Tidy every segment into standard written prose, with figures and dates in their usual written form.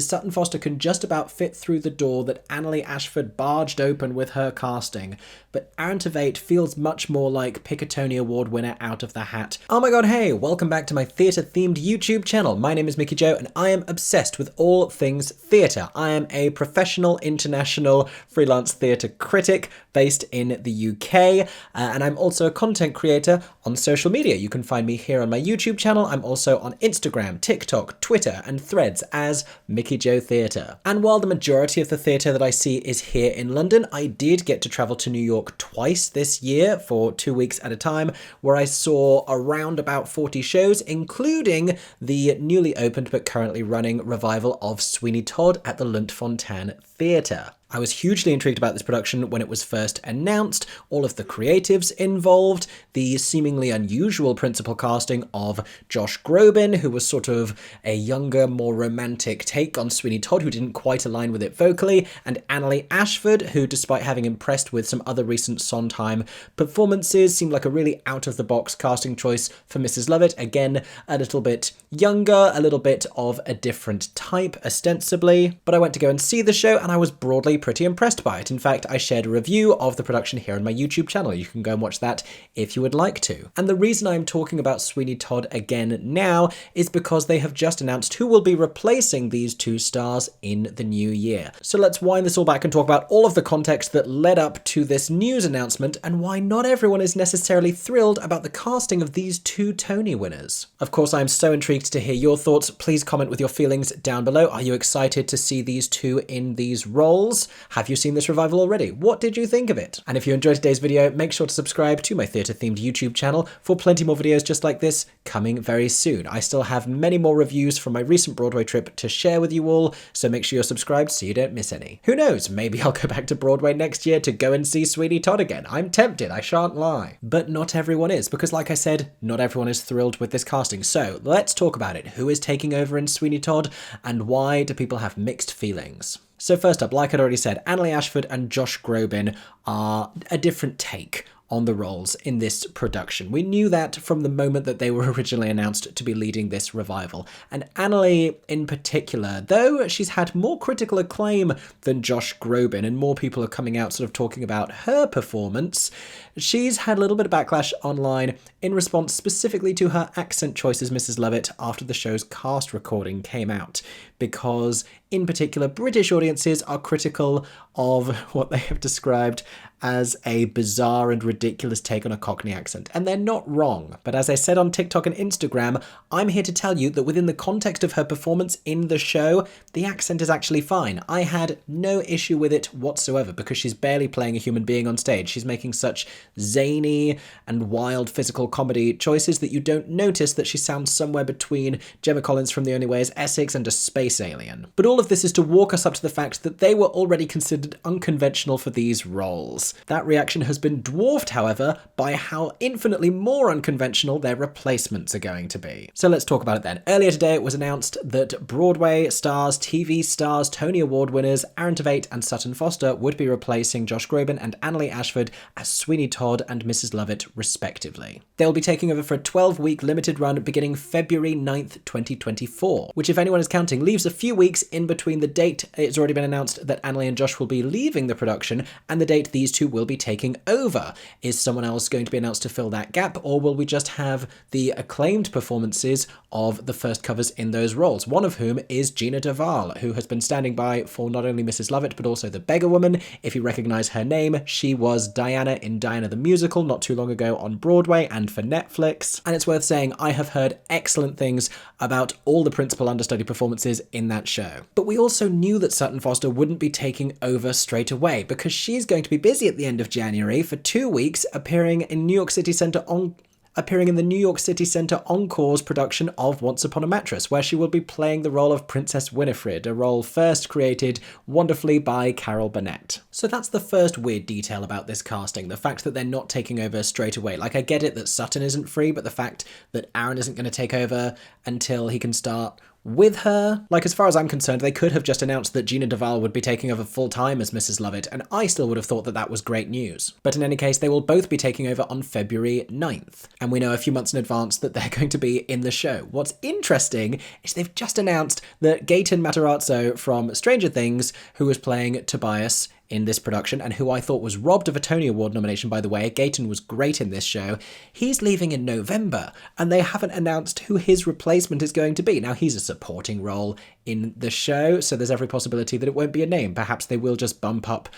Sutton Foster can just about fit through the door that Annaleigh Ashford barged open with her casting, but Aaron Tveit feels much more like pick a Tony Award winner out of the hat. Oh my god, hey, welcome back to my theatre-themed YouTube channel. My name is Mickey Joe and I am obsessed with all things theatre. I am a professional, international, freelance theatre critic based in the UK, and I'm also a content creator on social media. You can find me here on my YouTube channel. I'm also on Instagram, TikTok, Twitter, and Threads as Mickey Joe Theatre. And while the majority of the theatre that I see is here in London, I did get to travel to New York twice this year for 2 weeks at a time, where I saw around about 40 shows, including the newly opened but currently running revival of Sweeney Todd at the Lunt-Fontanne Theatre. I was hugely intrigued about this production when it was first announced, all of the creatives involved, the seemingly unusual principal casting of Josh Groban, who was sort of a younger, more romantic take on Sweeney Todd, who didn't quite align with it vocally, and Annaleigh Ashford, who, despite having impressed with some other recent Sondheim performances, seemed like a really out-of-the-box casting choice for Mrs. Lovett. Again, a little bit younger, a little bit of a different type, ostensibly. But I went to go and see the show, and I was broadly pretty impressed by it. In fact, I shared a review of the production here on my YouTube channel. You can go and watch that if you would like to. And the reason I'm talking about Sweeney Todd again now is because they have just announced who will be replacing these two stars in the new year. So let's wind this all back and talk about all of the context that led up to this news announcement and why not everyone is necessarily thrilled about the casting of these two Tony winners. Of course, I'm so intrigued to hear your thoughts. Please comment with your feelings down below. Are you excited to see these two in these roles? Have you seen this revival already? What did you think of it? And if you enjoyed today's video, make sure to subscribe to my theatre-themed YouTube channel for plenty more videos just like this coming very soon. I still have many more reviews from my recent Broadway trip to share with you all, so make sure you're subscribed so you don't miss any. Who knows, maybe I'll go back to Broadway next year to go and see Sweeney Todd again. I'm tempted, I shan't lie. But not everyone is, because like I said, not everyone is thrilled with this casting. So let's talk about it. Who is taking over in Sweeney Todd, and why do people have mixed feelings? So first up, like I'd already said, Annaleigh Ashford and Josh Groban are a different take on the roles in this production. We knew that from the moment that they were originally announced to be leading this revival. And Annaleigh in particular, though she's had more critical acclaim than Josh Groban and more people are coming out sort of talking about her performance, she's had a little bit of backlash online in response specifically to her accent choice as Mrs. Lovett after the show's cast recording came out, because in particular British audiences are critical of what they have described as a bizarre and ridiculous take on a Cockney accent. And they're not wrong. But as I said on TikTok and Instagram, I'm here to tell you that within the context of her performance in the show, the accent is actually fine. I had no issue with it whatsoever because she's barely playing a human being on stage. She's making such zany and wild physical comedy choices that you don't notice that she sounds somewhere between Gemma Collins from The Only Way is Essex and a space alien. But all of this is to walk us up to the fact that they were already considered unconventional for these roles. That reaction has been dwarfed, however, by how infinitely more unconventional their replacements are going to be. So let's talk about it then. Earlier today it was announced that Broadway stars, TV stars, Tony Award winners Aaron Tveit and Sutton Foster would be replacing Josh Groban and Annaleigh Ashford as Sweeney Todd and Mrs. Lovett respectively. They'll be taking over for a 12-week limited run beginning February 9th, 2024, which if anyone is counting leaves a few weeks in between the date it's already been announced that Annaleigh and Josh will be leaving the production and the date these two will be taking over. Is someone else going to be announced to fill that gap, or will we just have the acclaimed performances of the first covers in those roles, one of whom is Gina Duval, who has been standing by for not only Mrs. Lovett but also the Beggar Woman. If you recognise her name, she was Diana in Diana the Musical not too long ago on Broadway and for Netflix. And it's worth saying I have heard excellent things about all the principal understudy performances in that show. But we also knew that Sutton Foster wouldn't be taking over straight away because she's going to be busy at the end of January for 2 weeks appearing in New York City Centre appearing in the New York City Centre Encore's production of Once Upon a Mattress, where she will be playing the role of Princess Winifred, a role first created wonderfully by Carol Burnett. So that's the first weird detail about this casting, the fact that they're not taking over straight away. Like, I get it that Sutton isn't free, but the fact that Aaron isn't going to take over until he can start with her. Like, as far as I'm concerned, they could have just announced that Gina Duval would be taking over full-time as Mrs. Lovett, and I still would have thought that that was great news. But in any case, they will both be taking over on February 9th, and we know a few months in advance that they're going to be in the show. What's interesting is they've just announced that Gaten Matarazzo from Stranger Things, who was playing Tobias in this production, and who I thought was robbed of a Tony Award nomination, by the way. Gaten was great in this show. He's leaving in November, and they haven't announced who his replacement is going to be. Now, he's a supporting role in the show, so there's every possibility that it won't be a name. Perhaps they will just bump up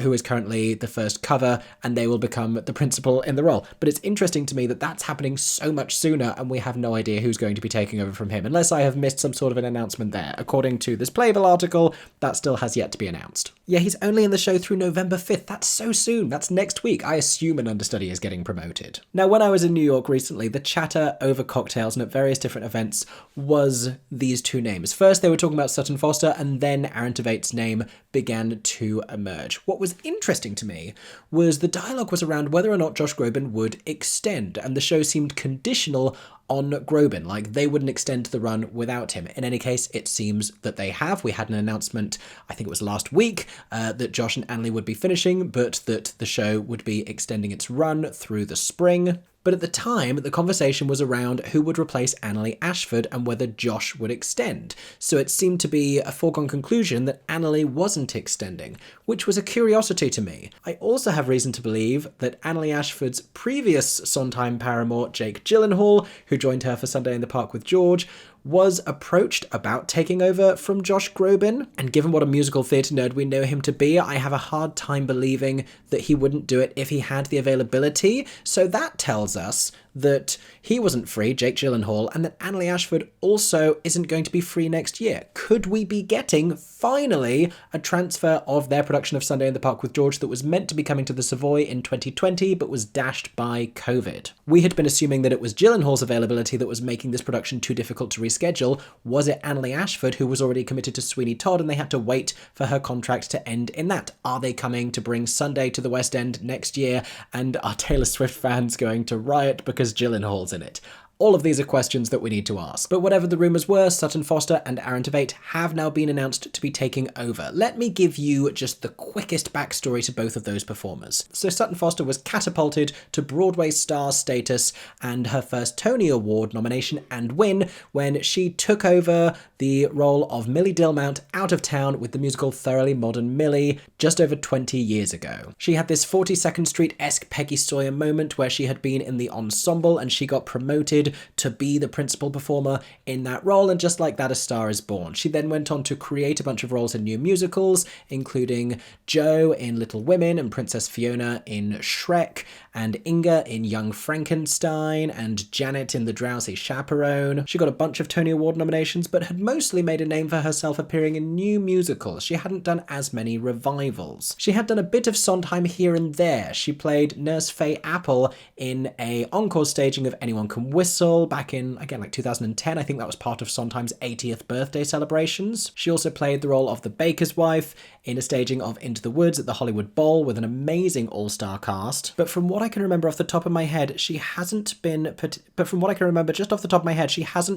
who is currently the first cover, and they will become the principal in the role. But it's interesting to me that that's happening so much sooner, and we have no idea who's going to be taking over from him, unless I have missed some sort of an announcement there. According to this Playbill article, that still has yet to be announced. Yeah, he's only in the show through November 5th. That's so soon. That's next week. I assume an understudy is getting promoted. Now, when I was in New York recently, the chatter over cocktails and at various different events was these two names. First, they were talking about Sutton Foster, and then Aaron Tveit's name began to emerge. What was interesting to me was the dialogue was around whether or not Josh Groban would extend, and the show seemed conditional on Groban, like they wouldn't extend the run without him. In any case, it seems that they have. We had an announcement, I think it was last week, that Josh and Annaleigh would be finishing, but that the show would be extending its run through the spring. But at the time, the conversation was around who would replace Annaleigh Ashford and whether Josh would extend. So it seemed to be a foregone conclusion that Annaleigh wasn't extending, which was a curiosity to me. I also have reason to believe that Annaleigh Ashford's previous Sondheim paramour, Jake Gyllenhaal, who joined her for Sunday in the Park with George, was approached about taking over from Josh Groban, and given what a musical theatre nerd we know him to be, I have a hard time believing that he wouldn't do it if he had the availability. So that tells us that he wasn't free, Jake Gyllenhaal, and that Annaleigh Ashford also isn't going to be free next year. Could we be getting, finally, a transfer of their production of Sunday in the Park with George that was meant to be coming to the Savoy in 2020, but was dashed by COVID? We had been assuming that it was Gyllenhaal's availability that was making this production too difficult to reschedule. Was it Annaleigh Ashford, who was already committed to Sweeney Todd, and they had to wait for her contract to end in that? Are they coming to bring Sunday to the West End next year, and are Taylor Swift fans going to riot because Gyllenhaal's in it? All of these are questions that we need to ask. But whatever the rumours were, Sutton Foster and Aaron Tveit have now been announced to be taking over. Let me give you just the quickest backstory to both of those performers. So Sutton Foster was catapulted to Broadway star status and her first Tony Award nomination and win when she took over the role of Millie Dilmount out of town with the musical Thoroughly Modern Millie just over 20 years ago. She had this 42nd Street-esque Peggy Sawyer moment where she had been in the ensemble and she got promoted to be the principal performer in that role, and just like that, a star is born. She then went on to create a bunch of roles in new musicals, including Jo in Little Women and Princess Fiona in Shrek, and Inga in Young Frankenstein, and Janet in The Drowsy Chaperone. She got a bunch of Tony Award nominations, but had mostly made a name for herself appearing in new musicals. She hadn't done as many revivals. She had done a bit of Sondheim here and there. She played Nurse Faye Apple in a encore staging of Anyone Can Whistle back in, again, like 2010. I think that was part of Sondheim's 80th birthday celebrations. She also played the role of the baker's wife in a staging of Into the Woods at the Hollywood Bowl with an amazing all-star cast. But from what I can remember off the top of my head, she hasn't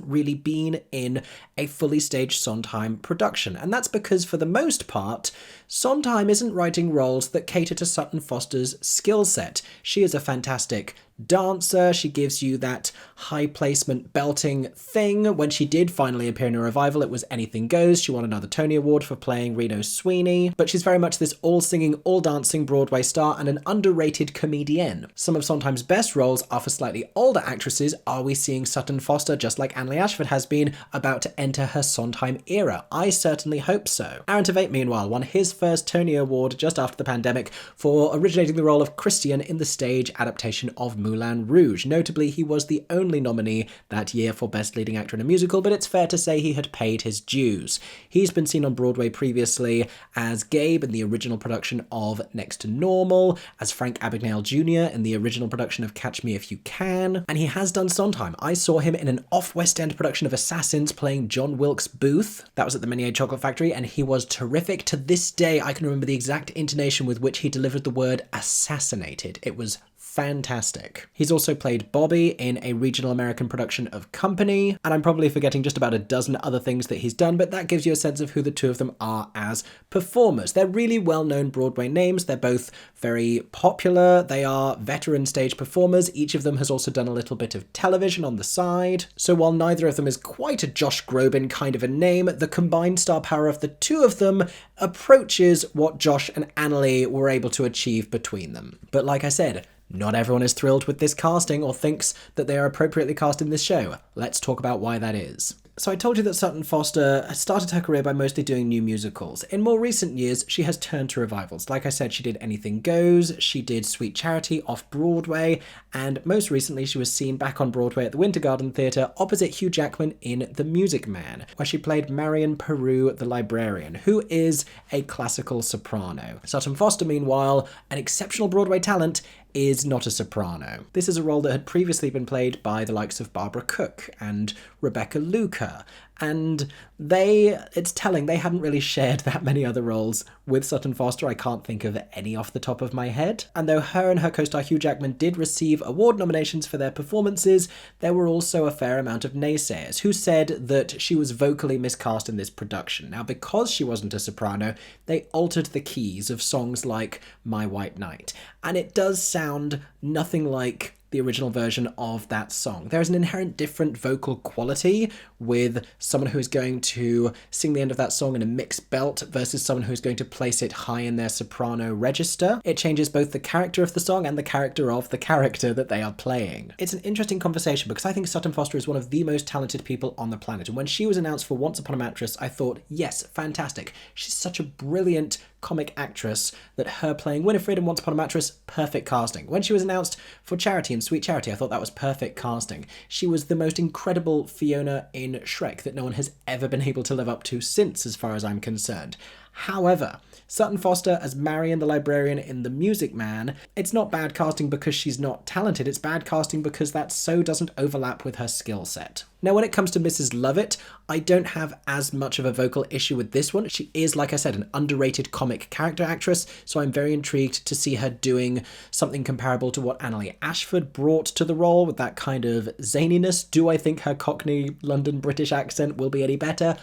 really been in a fully staged Sondheim production. And that's because, for the most part, Sondheim isn't writing roles that cater to Sutton Foster's skill set. She is a fantastic dancer. She gives you that high placement belting thing. When she did finally appear in a revival, it was Anything Goes. She won another Tony Award for playing Reno Sweeney, but she's very much this all singing, all dancing Broadway star and an underrated comedienne. Some of Sondheim's best roles are for slightly older actresses. Are we seeing Sutton Foster, just like Annaleigh Ashford has been, about to enter her Sondheim era? I certainly hope so. Aaron Tveit, meanwhile, won his first Tony Award just after the pandemic for originating the role of Christian in the stage adaptation of Moulin Rouge. Notably, he was the only nominee that year for Best Leading Actor in a Musical, but it's fair to say he had paid his dues. He's been seen on Broadway previously as Gabe in the original production of Next to Normal, as Frank Abagnale Jr. in the original production of Catch Me If You Can, and he has done Sondheim. I saw him in an off-West End production of Assassins playing John Wilkes Booth. That was at the Menier Chocolate Factory, and he was terrific. To this day, I can remember the exact intonation with which he delivered the word assassinated. It was fantastic. He's also played Bobby in a regional American production of Company, and I'm probably forgetting just about a dozen other things that he's done, but that gives you a sense of who the two of them are as performers. They're really well-known Broadway names. They're both very popular. They are veteran stage performers. Each of them has also done a little bit of television on the side. So while neither of them is quite a Josh Groban kind of a name, the combined star power of the two of them approaches what Josh and Annaleigh were able to achieve between them. But like I said, not everyone is thrilled with this casting or thinks that they are appropriately cast in this show. Let's talk about why that is. So I told you that Sutton Foster started her career by mostly doing new musicals. In more recent years, she has turned to revivals. Like I said, she did Anything Goes, she did Sweet Charity off-Broadway, and most recently she was seen back on Broadway at the Winter Garden Theatre opposite Hugh Jackman in The Music Man, where she played Marion Peru the librarian, who is a classical soprano. Sutton Foster, meanwhile, an exceptional Broadway talent, is not a soprano. This is a role that had previously been played by the likes of Barbara Cook and Rebecca Luker, and it's telling, they hadn't really shared that many other roles with Sutton Foster. I can't think of any off the top of my head. And though her and her co-star Hugh Jackman did receive award nominations for their performances, there were also a fair amount of naysayers who said that she was vocally miscast in this production. Now, because she wasn't a soprano, they altered the keys of songs like My White Knight, and it does sound nothing like the original version of that song. There is an inherent different vocal quality with someone who is going to sing the end of that song in a mixed belt versus someone who is going to place it high in their soprano register. It changes both the character of the song and the character of the character that they are playing. It's an interesting conversation because I think Sutton Foster is one of the most talented people on the planet, and when she was announced for Once Upon a Mattress, I thought, yes, fantastic. She's such a brilliant comic actress that her playing Winifred in Once Upon a Mattress, perfect casting. When she was announced for Charity and Sweet Charity, I thought that was perfect casting. She was the most incredible Fiona in Shrek that no one has ever been able to live up to since, as far as I'm concerned. However, Sutton Foster as Marion the librarian in The Music Man, it's not bad casting because she's not talented, it's bad casting because that so doesn't overlap with her skill set. Now, when it comes to Mrs. Lovett, I don't have as much of a vocal issue with this one. She is, like I said, an underrated comic character actress, so I'm very intrigued to see her doing something comparable to what Annaleigh Ashford brought to the role with that kind of zaniness. Do I think her Cockney London British accent will be any better?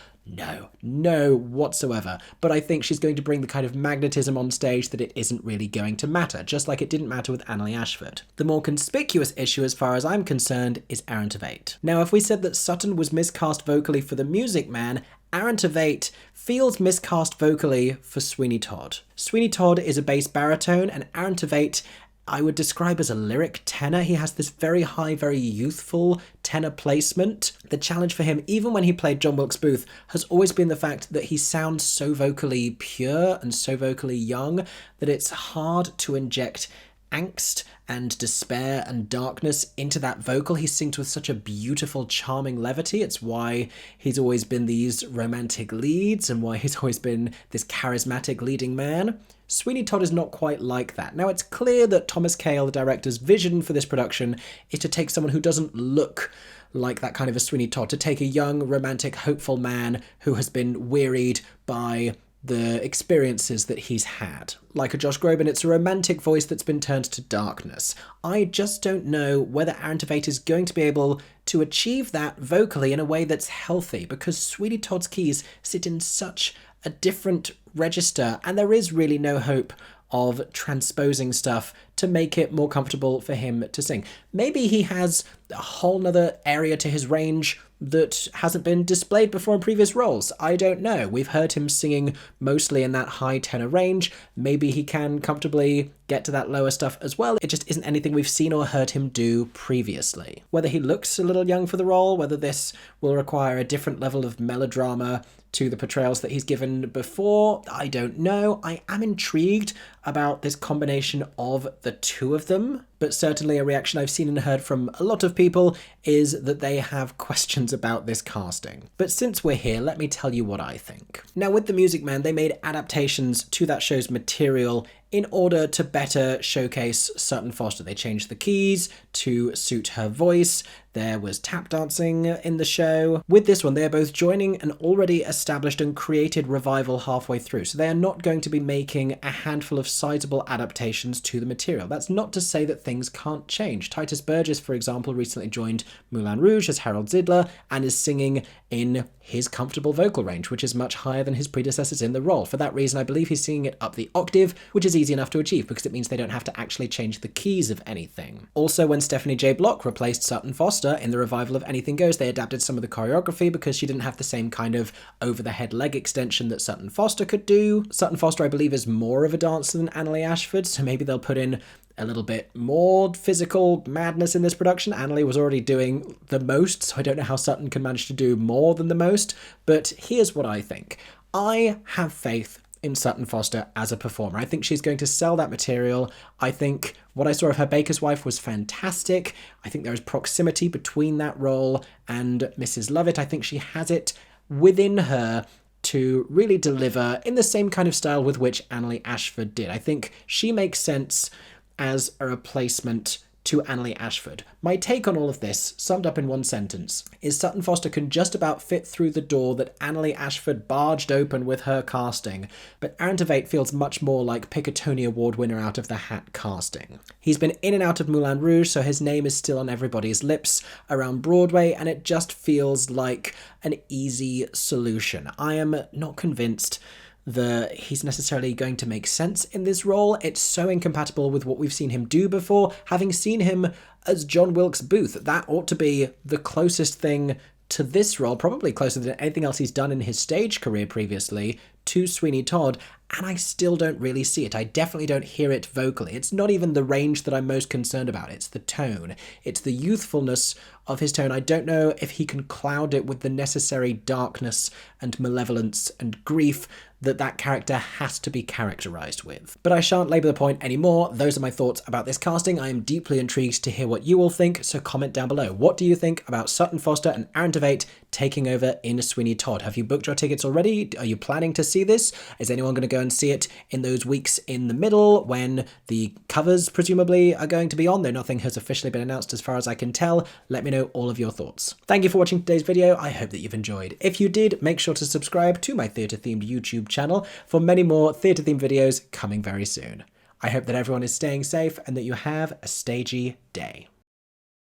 No whatsoever. But I think she's going to bring the kind of magnetism on stage that it isn't really going to matter, just like it didn't matter with Annaleigh Ashford. The more conspicuous issue, as far as I'm concerned, is Aaron Tveit. Now, if we said that Sutton was miscast vocally for The Music Man, Aaron Tveit feels miscast vocally for Sweeney Todd. Sweeney Todd is a bass baritone, and Aaron Tveit I would describe as a lyric tenor. He has this very high, very youthful tenor placement. The challenge for him, even when he played John Wilkes Booth, has always been the fact that he sounds so vocally pure and so vocally young that it's hard to inject angst and despair and darkness into that vocal. He sings with such a beautiful, charming levity. It's why he's always been these romantic leads and why he's always been this charismatic leading man. Sweeney Todd is not quite like that. Now, it's clear that Thomas Kail, the director's vision for this production, is to take someone who doesn't look like that kind of a Sweeney Todd, to take a young, romantic, hopeful man who has been wearied by the experiences that he's had. Like a Josh Groban, it's a romantic voice that's been turned to darkness. I just don't know whether Aaron Tveit is going to be able to achieve that vocally in a way that's healthy, because Sweeney Todd's keys sit in such a different register, and there is really no hope of transposing stuff to make it more comfortable for him to sing. Maybe he has a whole nother area to his range that hasn't been displayed before in previous roles. I don't know. We've heard him singing mostly in that high tenor range. Maybe he can comfortably get to that lower stuff as well. It just isn't anything we've seen or heard him do previously. Whether he looks a little young for the role, whether this will require a different level of melodrama to the portrayals that he's given before, I don't know. I am intrigued about this combination of the two of them, but certainly a reaction I've seen and heard from a lot of people is that they have questions about this casting. But since we're here, let me tell you what I think. Now, with The Music Man, they made adaptations to that show's material in order to better showcase Sutton Foster. They changed the keys to suit her voice. There was tap dancing in the show. With this one, they are both joining an already established and created revival halfway through, so they are not going to be making a handful of sizable adaptations to the material. That's not to say that things things can't change. Titus Burgess, for example, recently joined Moulin Rouge as Harold Zidler and is singing in his comfortable vocal range, which is much higher than his predecessors in the role. For that reason, I believe he's singing it up the octave, which is easy enough to achieve because it means they don't have to actually change the keys of anything. Also, when Stephanie J. Block replaced Sutton Foster in the revival of Anything Goes, they adapted some of the choreography because she didn't have the same kind of over-the-head leg extension that Sutton Foster could do. Sutton Foster, I believe, is more of a dancer than Annaleigh Ashford, so maybe they'll put in a little bit more physical madness in this production. Annaleigh was already doing the most, so I don't know how Sutton can manage to do more than the most, but here's what I think. I have faith in Sutton Foster as a performer. I think she's going to sell that material. I think what I saw of her Baker's Wife was fantastic. I think there is proximity between that role and Mrs. Lovett. I think she has it within her to really deliver in the same kind of style with which Annaleigh Ashford did. I think she makes sense as a replacement to Annaleigh Ashford. My take on all of this, summed up in one sentence, is Sutton Foster can just about fit through the door that Annaleigh Ashford barged open with her casting, but Aaron Tveit feels much more like pick a Tony Award winner out of the hat casting. He's been in and out of Moulin Rouge, so his name is still on everybody's lips around Broadway, and it just feels like an easy solution. I am not convinced that he's necessarily going to make sense in this role. It's so incompatible with what we've seen him do before. Having seen him as John Wilkes Booth, that ought to be the closest thing to this role, probably closer than anything else he's done in his stage career previously, to Sweeney Todd, and I still don't really see it. I definitely don't hear it vocally. It's not even the range that I'm most concerned about. It's the tone. It's the youthfulness of his tone. I don't know if he can cloud it with the necessary darkness and malevolence and grief that character has to be characterized with. But I shan't labour the point anymore. Those are my thoughts about this casting. I am deeply intrigued to hear what you all think, so comment down below. What do you think about Sutton Foster and Aaron Tveit taking over in Sweeney Todd? Have you booked your tickets already? Are you planning to see this? Is anyone going to go and see it in those weeks in the middle when the covers presumably are going to be on, though nothing has officially been announced as far as I can tell? Let me know all of your thoughts. Thank you for watching today's video. I hope that you've enjoyed. If you did, make sure to subscribe to my theatre-themed YouTube channel for many more theatre-themed videos coming very soon. I hope that everyone is staying safe and that you have a stagey day.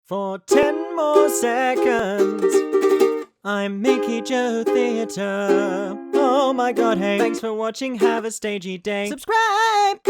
For 10 more seconds, I'm Mickey Joe Theatre. Oh my god, hey. Thanks for watching, have a stagey day. Subscribe!